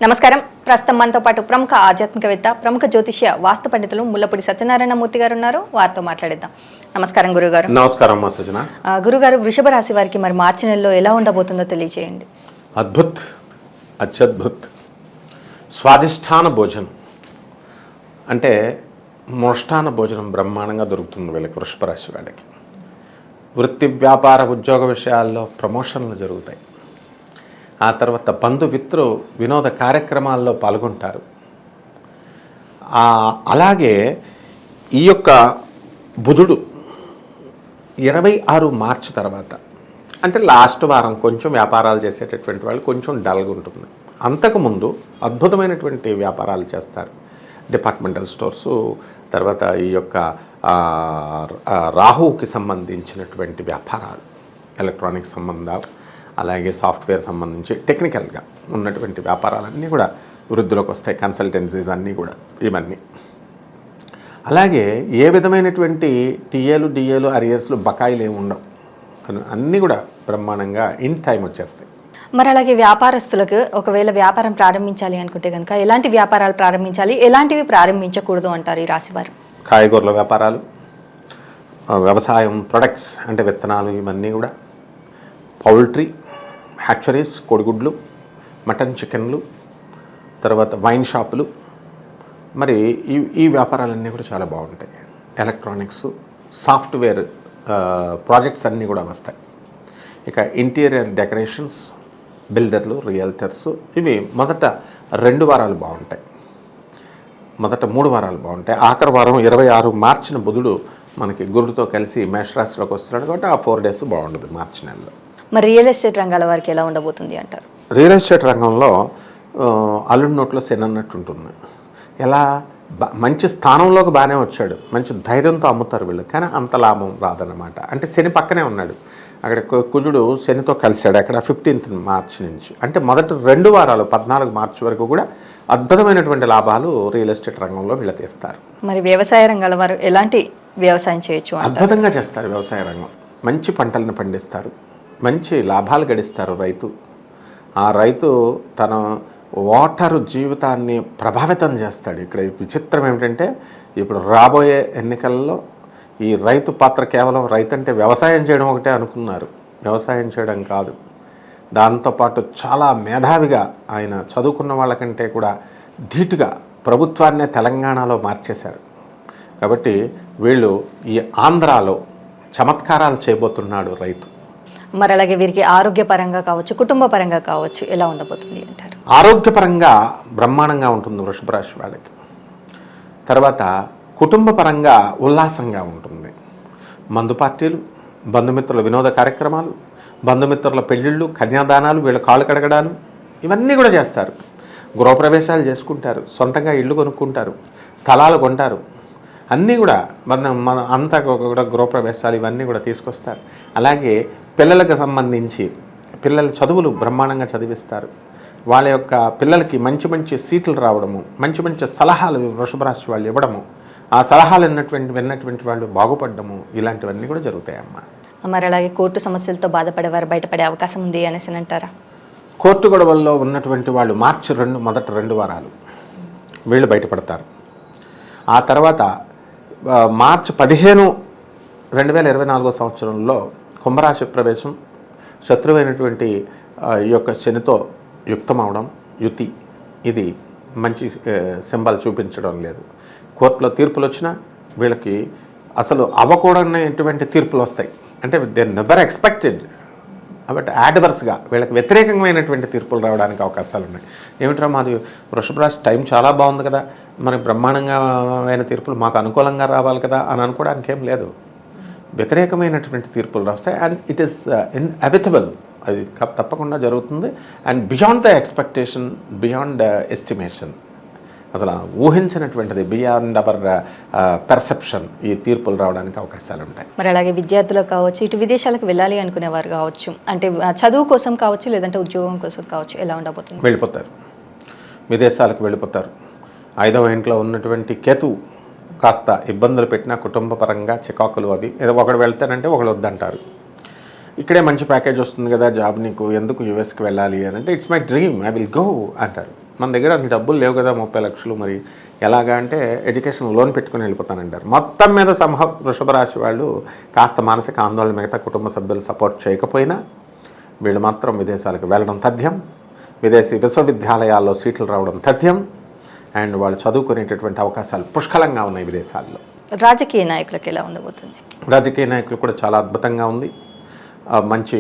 నమస్కారం. ప్రస్తుతం మనతో పాటు ప్రముఖ ఆధ్యాత్మికవేత్త, ప్రముఖ జ్యోతిష్య వాస్తు పండితులు ముల్లపూడి సత్యనారాయణ మూర్తి గారు ఉన్నారు. వారితో మాట్లాడిద్దాం. నమస్కారం గురుగారు. నమస్కారం సజన. గురుగారు, వృషభ రాశి వారికి మరి మార్చి నెలలో ఎలా ఉండబోతుందో తెలియజేయండి. అద్భుత్, అత్యద్భుత్. స్వాదిష్టాన భోజనం అంటే మృష్టాన భోజనం బ్రహ్మాండంగా దొరుకుతుంది వీళ్ళకి, వృషభ రాశి వాళ్ళకి. వృత్తి, వ్యాపార, ఉద్యోగ విషయాల్లో ప్రమోషన్లు జరుగుతాయి. ఆ తర్వాత బంధుమిత్రు వినోద కార్యక్రమాల్లో పాల్గొంటారు. అలాగే ఈ యొక్క బుధుడు 26 మార్చి తర్వాత, అంటే లాస్ట్ వారం కొంచెం వ్యాపారాలు చేసేటటువంటి వాళ్ళు కొంచెం డల్గా ఉంటుంది. అంతకుముందు అద్భుతమైనటువంటి వ్యాపారాలు చేస్తారు. డిపార్ట్మెంటల్ స్టోర్సు, తర్వాత ఈ యొక్క రాహువుకి సంబంధించినటువంటి వ్యాపారాలు, ఎలక్ట్రానిక్ సంబంధాలు, అలాగే సాఫ్ట్వేర్ సంబంధించి టెక్నికల్గా ఉన్నటువంటి వ్యాపారాలన్నీ కూడా వృద్ధిలోకి వస్తాయి. కన్సల్టెన్సీస్ అన్నీ కూడా ఇవన్నీ. అలాగే ఏ విధమైనటువంటి డిఏలు అరియర్స్లు బకాయిలు ఏమి ఉండవు, అన్నీ కూడా బ్రహ్మాండంగా ఇన్ టైం వచ్చేస్తాయి. మరి అలాగే వ్యాపారస్తులకు ఒకవేళ వ్యాపారం ప్రారంభించాలి అనుకుంటే కనుక ఎలాంటి వ్యాపారాలు ప్రారంభించాలి, ఎలాంటివి ప్రారంభించకూడదు అంటారు ఈ రాశివారు? కాయగూరల వ్యాపారాలు, వ్యవసాయం ప్రొడక్ట్స్ అంటే విత్తనాలు, ఇవన్నీ కూడా, పౌల్ట్రీ, హ్యాచరీస్, కోడిగుడ్లు, మటన్, చికెన్లు, తర్వాత వైన్ షాపులు, మరి ఈ వ్యాపారాలన్నీ కూడా చాలా బాగుంటాయి. ఎలక్ట్రానిక్స్, సాఫ్ట్వేర్ ప్రాజెక్ట్స్ అన్నీ కూడా వస్తాయి. ఇక ఇంటీరియర్ డెకరేషన్స్, బిల్డర్లు, రియల్టర్స్, ఇవి మొదట 2 వారాలు బాగుంటాయి, మొదట 3 వారాలు బాగుంటాయి. ఆఖరి వారం 26 మార్చిన బుధుడు మనకి గురుడితో కలిసి మేషరాశిలోకి వస్తున్నాడు కాబట్టి ఆ 4 డేస్ బాగుంటుంది మార్చి నెలలో. మరి రియల్ ఎస్టేట్ రంగాల వారికి ఎలా ఉండబోతుంది అంటారు? రియల్ ఎస్టేట్ రంగంలో అల్లుడి నోట్లో శని అన్నట్టు ఉంటుంది. ఎలా మంచి స్థానంలోకి బాగానే వచ్చాడు, మంచి ధైర్యంతో అమ్ముతారు వీళ్ళు, కానీ అంత లాభం రాదన్నమాట. అంటే శని పక్కనే ఉన్నాడు, అక్కడ కుజుడు శనితో కలిశాడు అక్కడ 15th మార్చి నుంచి. అంటే మొదటి 2 వారాలు 14 మార్చి వరకు కూడా అద్భుతమైనటువంటి లాభాలు రియల్ ఎస్టేట్ రంగంలో వీళ్ళు తీస్తారు. మరి వ్యవసాయ రంగాల వారు ఎలాంటి వ్యవసాయం చేయొచ్చు? అద్భుతంగా చేస్తారు వ్యవసాయ రంగం. మంచి పంటలను పండిస్తారు, మంచి లాభాలు గడిస్తారు రైతు. ఆ రైతు తన ఓటరు జీవితాన్ని ప్రభావితం చేస్తాడు. ఇక్కడ విచిత్రం ఏమిటంటే, ఇప్పుడు రాబోయే ఎన్నికల్లో ఈ రైతు పాత్ర కేవలం రైతు అంటే వ్యవసాయం చేయడం ఒకటే అనుకున్నారు. వ్యవసాయం చేయడం కాదు, దాంతోపాటు చాలా మేధావిగా ఆయన చదువుకున్న వాళ్ళకంటే కూడా ధీటుగా ప్రభుత్వాన్నే తెలంగాణలో మార్చేశారు. కాబట్టి వీళ్ళు ఈ ఆంధ్రాలో చమత్కారాలు చేయబోతున్నాడు రైతు. మరి అలాగే వీరికి ఆరోగ్యపరంగా కావచ్చు, కుటుంబ పరంగా కావచ్చు, ఎలా ఉండబోతుంది అంటారు? ఆరోగ్యపరంగా బ్రహ్మాండంగా ఉంటుంది వృషభ రాశి వాళ్ళకి. తర్వాత కుటుంబ పరంగా ఉల్లాసంగా ఉంటుంది. మందు పార్టీలు, బంధుమిత్రుల వినోద కార్యక్రమాలు, బంధుమిత్రుల పెళ్ళిళ్ళు, కన్యాదానాలు, వీళ్ళ కాళ్ళు కడగడాలు, ఇవన్నీ కూడా చేస్తారు. గృహప్రవేశాలు చేసుకుంటారు, సొంతంగా ఇళ్ళు కొనుక్కుంటారు, స్థలాలు కొంటారు, అన్నీ కూడా మన అంతా కూడా గృహప్రవేశాలు ఇవన్నీ కూడా తీసుకొస్తారు. అలాగే పిల్లలకు సంబంధించి పిల్లల చదువులు బ్రహ్మాండంగా చదివిస్తారు. వాళ్ళ యొక్క పిల్లలకి మంచి మంచి సీట్లు రావడము, మంచి మంచి సలహాలు వృషభ రాశి వాళ్ళు ఇవ్వడము, ఆ సలహాలు విన్నటువంటి వాళ్ళు బాగుపడము, ఇలాంటివన్నీ కూడా జరుగుతాయమ్మా. మరి అలాగే కోర్టు సమస్యలతో బాధపడేవారు బయటపడే అవకాశం ఉంది అనేసి అంటారా? కోర్టు గొడవల్లో ఉన్నటువంటి వాళ్ళు మొదటి 2 వారాలు వీళ్ళు బయటపడతారు. ఆ తర్వాత మార్చి 15, 2024 సంవత్సరంలో కుంభరాశి ప్రవేశం, శత్రువైనటువంటి ఈ యొక్క శనితో యుక్తమవడం, యుతి, ఇది మంచి సింబల్ చూపించడం లేదు. కోర్టులో తీర్పులు వచ్చినా వీళ్ళకి అసలు అవ్వకూడనటువంటి తీర్పులు వస్తాయి. అంటే దే నెవర్ ఎక్స్పెక్టెడ్, బట్ యాడ్వర్స్గా వీళ్ళకి వ్యతిరేకమైనటువంటి తీర్పులు రావడానికి అవకాశాలు ఉన్నాయి. ఏమిట్రా మాది వృషభ రాశి టైం చాలా బాగుంది కదా, మరి బ్రహ్మాండంగా అయిన తీర్పులు మాకు అనుకూలంగా రావాలి కదా అని అనుకోవడానికి ఏం లేదు. వ్యతిరేకమైనటువంటి తీర్పులు వస్తాయి. అండ్ ఇట్ ఈస్ ఇన్ఎవిటబుల్, అది తప్పకుండా జరుగుతుంది. And beyond the expectation, beyond estimation, అసలు ఊహించినటువంటిది, బియాండ్ అవర్ పర్సెప్షన్, ఈ తీర్పులు రావడానికి అవకాశాలు ఉంటాయి. మరి అలాగే విద్యార్థులు కావచ్చు, ఇటు విదేశాలకు వెళ్ళాలి అనుకునేవారు కావచ్చు, అంటే చదువు కోసం కావచ్చు, లేదంటే ఉద్యోగం కోసం కావచ్చు, ఎలా ఉండబోతుంది? వెళ్ళిపోతారు, విదేశాలకు వెళ్ళిపోతారు. 5వ ఇంట్లో ఉన్నటువంటి కేతు కాస్త ఇబ్బందులు పెట్టినా కుటుంబ పరంగా చికాకులు, అవి ఏదో ఒకడు వెళ్తానంటే ఒకడు వద్దంటారు. ఇక్కడే మంచి ప్యాకేజ్ వస్తుంది కదా, జాబ్ నీకు ఎందుకు యూఎస్కి వెళ్ళాలి అని అంటే, it's my dream, I will go అంటారు. మన దగ్గర అంత డబ్బులు లేవు కదా 30 లక్షలు, మరి ఎలాగా అంటే ఎడ్యుకేషన్ లోన్ పెట్టుకుని వెళ్ళిపోతానంటారు. మొత్తం మీద వృషభ రాశి వాళ్ళు కాస్త మానసిక ఆందోళన, మిగతా కుటుంబ సభ్యులు సపోర్ట్ చేయకపోయినా వీళ్ళు మాత్రం విదేశాలకు వెళ్ళడం తథ్యం, విదేశీ విశ్వవిద్యాలయాల్లో సీట్లు రావడం తథ్యం, అండ్ వాళ్ళు చదువుకునేటటువంటి అవకాశాలు పుష్కలంగా ఉన్నాయి విదేశాల్లో. రాజకీయ నాయకులకు ఎలా ఉండబోతుంది? రాజకీయ నాయకులు కూడా చాలా అద్భుతంగా ఉంది. మంచి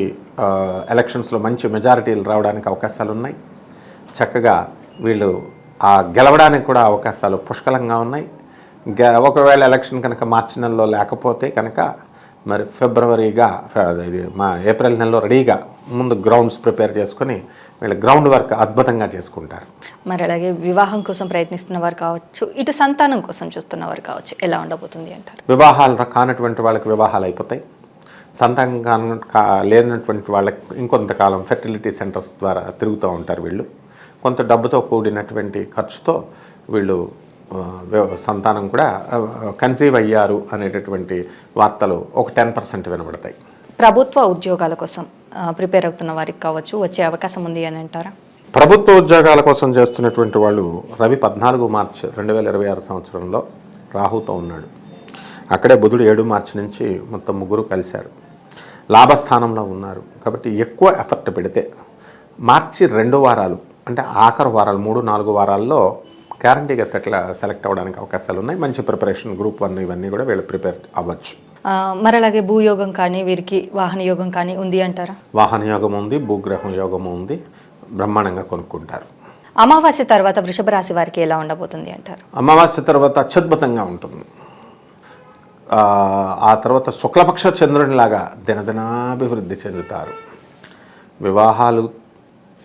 ఎలక్షన్స్లో మంచి మెజారిటీలు రావడానికి అవకాశాలు ఉన్నాయి. చక్కగా వీళ్ళు గెలవడానికి కూడా అవకాశాలు పుష్కలంగా ఉన్నాయి. ఒకవేళ ఎలక్షన్ కనుక మార్చి నెలలో లేకపోతే కనుక మరి ఏప్రిల్ నెలలో రెడీగా ముందు గ్రౌండ్స్ ప్రిపేర్ చేసుకొని వీళ్ళు గ్రౌండ్ వర్క్ అద్భుతంగా చేసుకుంటారు. మరి అలాగే వివాహం కోసం ప్రయత్నిస్తున్న వారు కావచ్చు, ఇటు సంతానం కోసం చూస్తున్న వారు కావచ్చు, ఎలా ఉండబోతుంది అంటారు? వివాహాలు కానటువంటి వాళ్ళకి వివాహాలు అయిపోతాయి. సంతానం లేనటువంటి వాళ్ళకి ఇంకొంతకాలం ఫెర్టిలిటీ సెంటర్స్ ద్వారా తిరుగుతూ ఉంటారు. వీళ్ళు కొంత డబ్బుతో కూడినటువంటి ఖర్చుతో వీళ్ళు సంతానం కూడా కన్సీవ్ అయ్యారు అనేటటువంటి వార్తలు ఒక 10% వినబడతాయి. ప్రభుత్వ ఉద్యోగాల కోసం ప్రిపేర్ అవుతున్న వారికి కావచ్చు, వచ్చే అవకాశం ఉంది అని అంటారా? ప్రభుత్వ ఉద్యోగాల కోసం చేస్తున్నటువంటి వాళ్ళు రవి 14 మార్చి 2026 సంవత్సరంలో రాహుతో ఉన్నాడు. అక్కడే బుధుడు 7 మార్చి నుంచి మొత్తం ముగ్గురు కలిశారు, లాభస్థానంలో ఉన్నారు. కాబట్టి ఎక్కువ ఎఫర్ట్ పెడితే మార్చి 2 వారాలు అంటే ఆఖరు వారాలు 3-4 వారాల్లో గ్యారంటీగా సెలెక్ట్ అవ్వడానికి అవకాశాలు ఉన్నాయి. మంచి ప్రిపరేషన్ గ్రూప్ 1 ఇవన్నీ కూడా వీళ్ళు ప్రిపేర్ అవ్వచ్చు. మరి అలాగే భూయోగం కానీ వీరికి వాహన యోగం కానీ ఉంది అంటారా? వాహన యోగం ఉంది, భూగ్రహం యోగము ఉంది, బ్రహ్మాండంగా కొనుక్కుంటారు. అమావాస్య తర్వాత వృషభ రాశి వారికి ఎలా ఉండబోతుంది అంటారు? అమావాస్య తర్వాత అత్యద్భుతంగా ఉంటుంది. ఆ తర్వాత శుక్లపక్ష చంద్రునిలాగా దినదినాభివృద్ధి చెందుతారు. వివాహాలు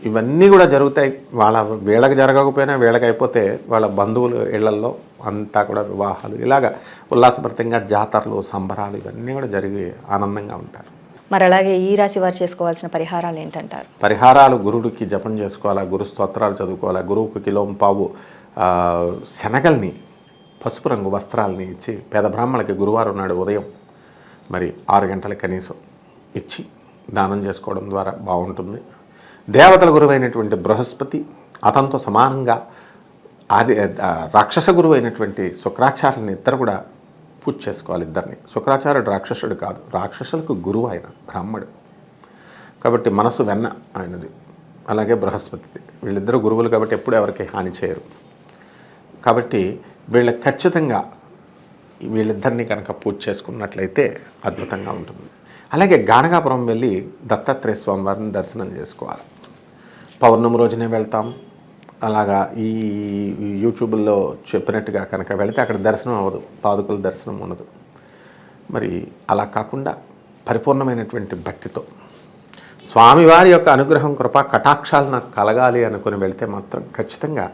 ఇవన్నీ కూడా జరుగుతాయి. వీళ్ళకి జరగకపోయినా వీళ్ళకి అయిపోతే వాళ్ళ బంధువులు ఇళ్లల్లో అంతా కూడా వివాహాలు ఇలాగా ఉల్లాసభరితంగా జాతరలు, సంబరాలు ఇవన్నీ కూడా జరిగి ఆనందంగా ఉంటారు. మరి అలాగే ఈ రాశి వారు చేసుకోవాల్సిన పరిహారాలు ఏంటంటారు? పరిహారాలు గురుడికి జపం చేసుకోవాలా, గురు స్తోత్రాలు చదువుకోవాలా, గురువుకి కిలోంపావు శనగల్ని పసుపు రంగు వస్త్రాలని ఇచ్చి పేద బ్రాహ్మణులకి గురువారం నాడు ఉదయం మరి 6 గంటలకు కనీసం ఇచ్చి దానం చేసుకోవడం ద్వారా బాగుంటుంది. దేవతల గురువైనటువంటి బృహస్పతి, అతనితో సమానంగా రాక్షస గురువు అయినటువంటి శుక్రాచార్యుని ఇద్దరు కూడా పూజ చేసుకోవాలి. ఇద్దరిని. శుక్రాచార్యుడు రాక్షసుడు కాదు, రాక్షసులకు గురువు ఆయన, బ్రాహ్మడు. కాబట్టి మనసు వెన్న ఆయనది, అలాగే బృహస్పతిది. వీళ్ళిద్దరు గురువులు కాబట్టి ఎప్పుడు ఎవరికి హాని చేయరు. కాబట్టి వీళ్ళకి ఖచ్చితంగా వీళ్ళిద్దరిని కనుక పూజ చేసుకున్నట్లయితే అద్భుతంగా ఉంటుంది. అలాగే గానగాపురం వెళ్ళి దత్తాత్రేయ స్వామి వారిని దర్శనం చేసుకోవాలి. పౌర్ణమి రోజునే వెళ్తాం. అలాగా ఈ యూట్యూబ్లో చెప్పినట్టుగా కనుక వెళితే అక్కడ దర్శనం అవ్వదు, పాదుకల దర్శనం ఉండదు. మరి అలా కాకుండా పరిపూర్ణమైనటువంటి భక్తితో స్వామివారి యొక్క అనుగ్రహం, కృపా కటాక్షాలు నాకు కలగాలి అనుకుని వెళితే మాత్రం ఖచ్చితంగా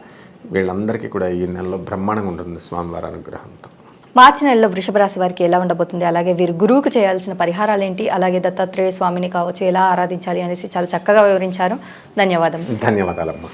వీళ్ళందరికీ కూడా ఈ నెలలో బ్రహ్మాండంగా ఉంటుంది స్వామివారి అనుగ్రహంతో. మార్చి నెలలో వృషభ రాశి వారికి ఎలా ఉండబోతుంది, అలాగే వీరు గురువుకు చేయాల్సిన పరిహారాలు ఏంటి, అలాగే దత్తాత్రేయ స్వామిని కావచ్చు ఎలా ఆరాధించాలి అనేసి చాలా చక్కగా వివరించారు. ధన్యవాదాలు. ధన్యవాదాలమ్మా.